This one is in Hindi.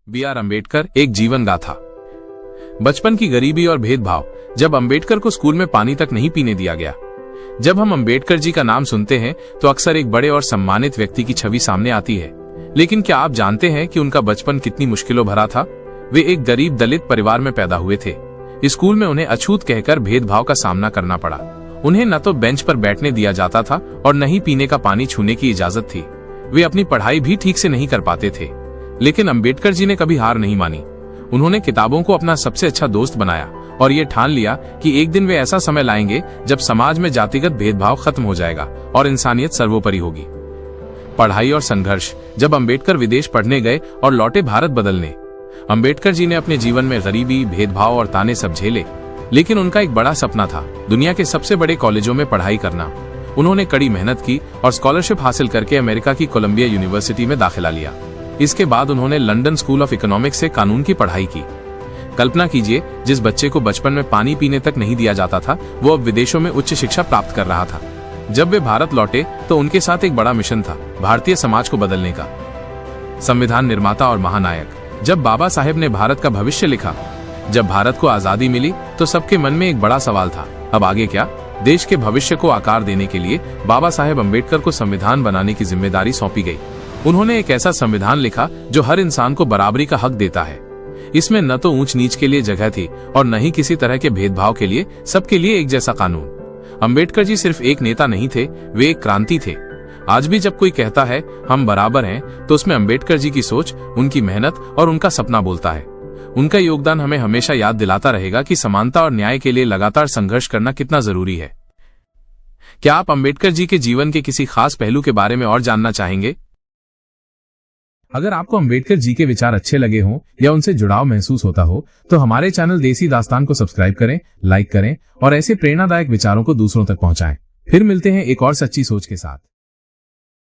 B.R. अम्बेडकर, एक जीवन गाथा। बचपन की गरीबी और भेदभाव। जब अम्बेडकर को स्कूल में पानी तक नहीं पीने दिया गया। जब हम अम्बेडकर जी का नाम सुनते हैं तो अक्सर एक बड़े और सम्मानित व्यक्ति की छवि सामने आती है, लेकिन क्या आप जानते हैं कि उनका बचपन कितनी मुश्किलों भरा था। वे एक गरीब दलित परिवार में पैदा हुए थे। स्कूल में उन्हें अछूत कहकर भेदभाव का सामना करना पड़ा। उन्हें न तो बेंच पर बैठने दिया जाता था और न ही पीने का पानी छूने की इजाजत थी। वे अपनी पढ़ाई भी ठीक से नहीं कर पाते थे, लेकिन अम्बेडकर जी ने कभी हार नहीं मानी। उन्होंने किताबों को अपना सबसे अच्छा दोस्त बनाया और ये ठान लिया कि एक दिन वे ऐसा समय लाएंगे जब समाज में जातिगत भेदभाव खत्म हो जाएगा और इंसानियत सर्वोपरि होगी। पढ़ाई और संघर्ष। जब अम्बेडकर विदेश पढ़ने गए और लौटे भारत बदलने, अम्बेडकर जी ने अपने जीवन में गरीबी, भेदभाव और ताने सब झेले, लेकिन उनका एक बड़ा सपना था दुनिया के सबसे बड़े कॉलेजों में पढ़ाई करना। उन्होंने कड़ी मेहनत की और स्कॉलरशिप हासिल करके अमेरिका की कोलंबिया यूनिवर्सिटी में दाखिला लिया। इसके बाद उन्होंने लंदन स्कूल ऑफ इकोनॉमिक्स से कानून की पढ़ाई की। कल्पना कीजिए, जिस बच्चे को बचपन में पानी पीने तक नहीं दिया जाता था, वो अब विदेशों में उच्च शिक्षा प्राप्त कर रहा था। जब वे भारत लौटे तो उनके साथ एक बड़ा मिशन था, भारतीय समाज को बदलने का। संविधान निर्माता और महानायक। जब बाबा साहेब ने भारत का भविष्य लिखा, जब भारत को आजादी मिली तो सबके मन में एक बड़ा सवाल था, अब आगे क्या। देश के भविष्य को आकार देने के लिए बाबा साहेब अम्बेडकर को संविधान बनाने की जिम्मेदारी सौंपी गई। उन्होंने एक ऐसा संविधान लिखा जो हर इंसान को बराबरी का हक देता है। इसमें न तो ऊंच नीच के लिए जगह थी और न ही किसी तरह के भेदभाव के लिए, सबके लिए एक जैसा कानून। अम्बेडकर जी सिर्फ एक नेता नहीं थे, वे एक क्रांति थे। आज भी जब कोई कहता है हम बराबर हैं, तो उसमें अम्बेडकर जी की सोच, उनकी मेहनत और उनका सपना बोलता है। उनका योगदान हमें हमेशा याद दिलाता रहेगा कि समानता और न्याय के लिए लगातार संघर्ष करना कितना जरूरी है। क्या आप अम्बेडकर जी के जीवन के किसी खास पहलू के बारे में और जानना चाहेंगे? अगर आपको अम्बेडकर जी के विचार अच्छे लगे हों या उनसे जुड़ाव महसूस होता हो, तो हमारे चैनल देसी दास्तान को सब्सक्राइब करें, लाइक करें और ऐसे प्रेरणादायक विचारों को दूसरों तक पहुंचाएं। फिर मिलते हैं एक और सच्ची सोच के साथ।